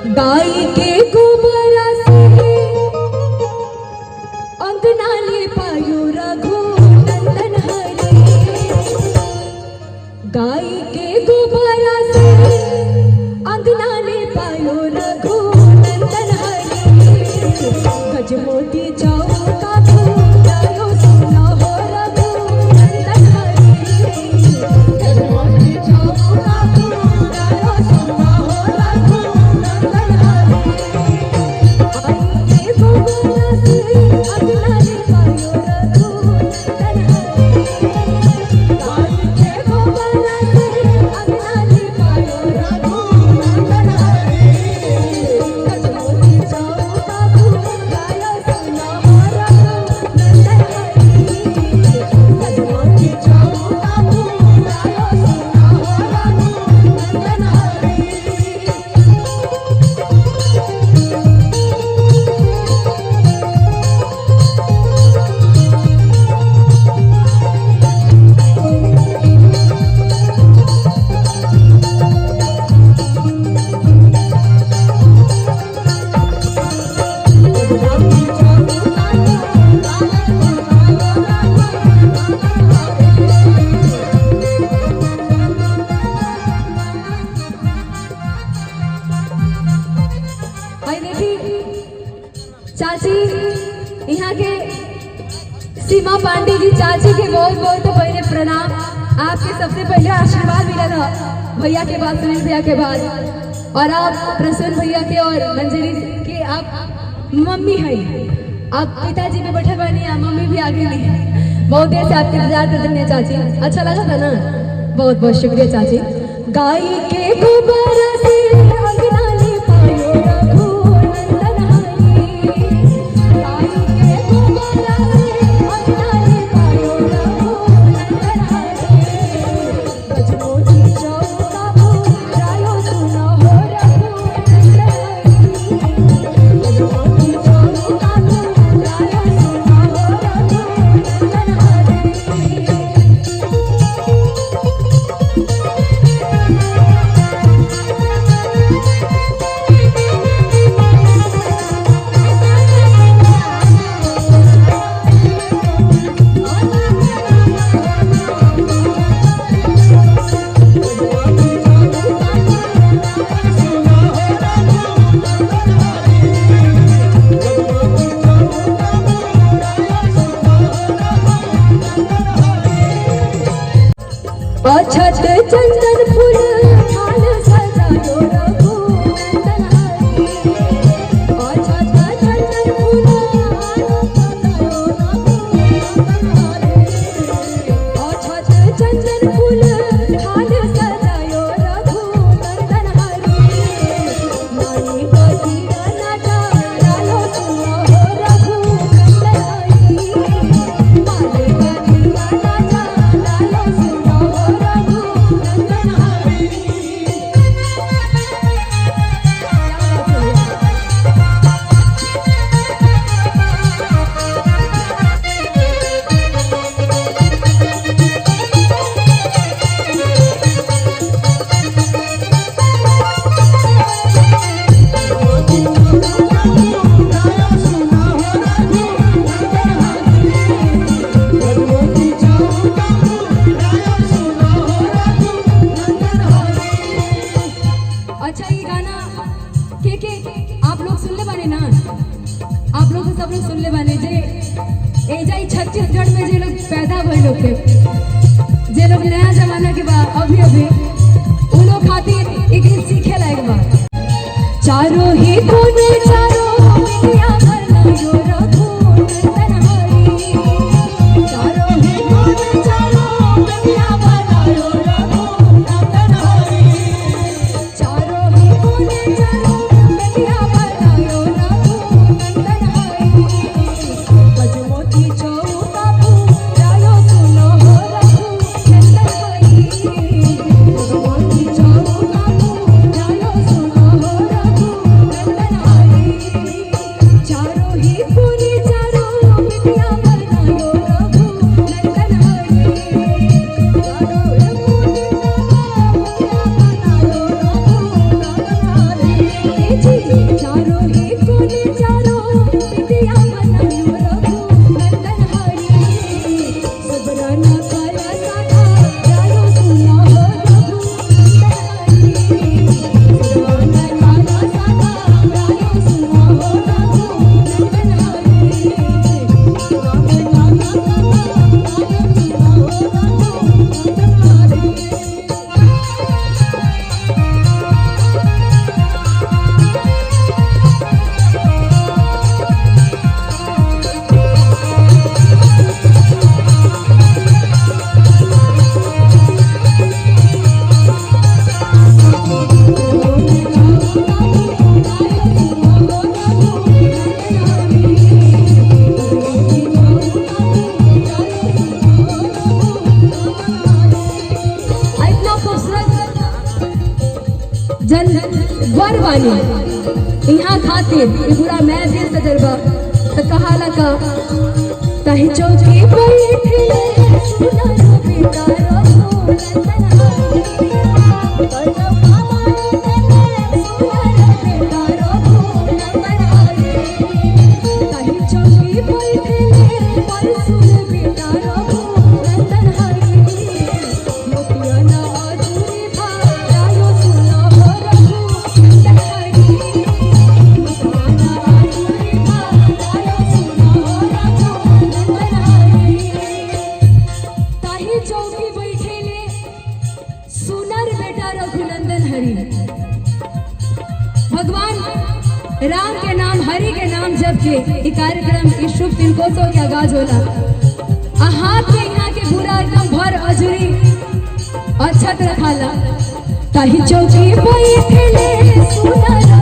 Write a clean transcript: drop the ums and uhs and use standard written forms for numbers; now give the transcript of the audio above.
गाय के गोबरा से अंगना ले पायो रघु नंदन हरे। गाय के गोबरा से अंगना ले पायो रघु नंदन हरे। गजमोती चौका फूलायो सुना हो रघु नंदन हरे। गजमोती चौका फूलायो सुना हो रघु नंदन हरे। गाय के गोबरा से अंगना ले पायो रघु नंदन हरे। गाय के गोबरा से अंगना ले पायो रघु नंदन हरे। गजमोती चौका फूलायो सुना हो रघु नंदन हरे। गजमोती चौका फूलायो सुना हो रघु नंदन हरे। भाई देखी चाची यहाँ के सीमा पांडे जी चाची के बहुत बहुत पहले प्रणाम। आपके सबसे पहले आशीर्वाद मिला था भैया के बाद, सुनील भैया के बाद, और आप प्रसून भैया के और मंजरी के आप मम्मी है। आप पिताजी पे बैठे बनी, आप मम्मी भी आगे नहीं। बहुत देर से आपके इंतजार कर रही है चाची। अच्छा लगा था ना? बहुत बहुत शुक्रिया चाची। गाय के गोबरा से अंगना ले पायो रघु नंदन हरे। गाय के गोबरा से अंगना ले पायो रघु नंदन हरे। गजमोती चौका फूलायो सुना हो रघु नंदन हरे। गजमोती चौका फूलायो सुना हो रघु नंदन हरे। अछत चंदन फूल थाल सजायो रघु नंदन हरे। अछत चंदन फूल थाल सजायो रघु नंदन हरे। अछत चंदन फूल थाल सजायो रघु नंदन हरे। माई बगिया नाचा लालो सुना हो रघु नंदन हरे। माई बगिया नाचा लालो सुना हो रघु नंदन हरे। अच्छा, ये गाना के आप लोग सुन ले बाने ना? आप लोग तो सब लोग सुन ले बाने जे एजा ही छत्तीसगढ़ में जे लोग पैदा हुए लोग के, जे लोग नया जमाना के बाद अभी अभी उन लोग खातिर एक गीत सीखे लायक बा। चारों ही कोने चारों मिलिया भरलायो रघु नंदन हरे। चारों ही कोने चारों मिलिया भरलायो रघु नंदन हरे। चारों ही कोने चारों मिलिया भरलायो रघु नंदन हरे। गजमोती चौका फूलायो सुना हो रघु नंदन हरे। गजमोती चौका फूलायो सुना हो रघु नंदन हरे। बारी यहाँ खातिर ये पूरा महफिल सजरबा तो कहा लगा ताही चौकी बैठे सुना बेटा भगवान राम के नाम हरि के नाम जब के ये कार्यक्रम इस शुभ तिलकोत्सव के आगाज होला हाथ के यहाँ के पूरा एकदम भर अजूरी अच्छत रखाला ताही चौकी बैठले सुना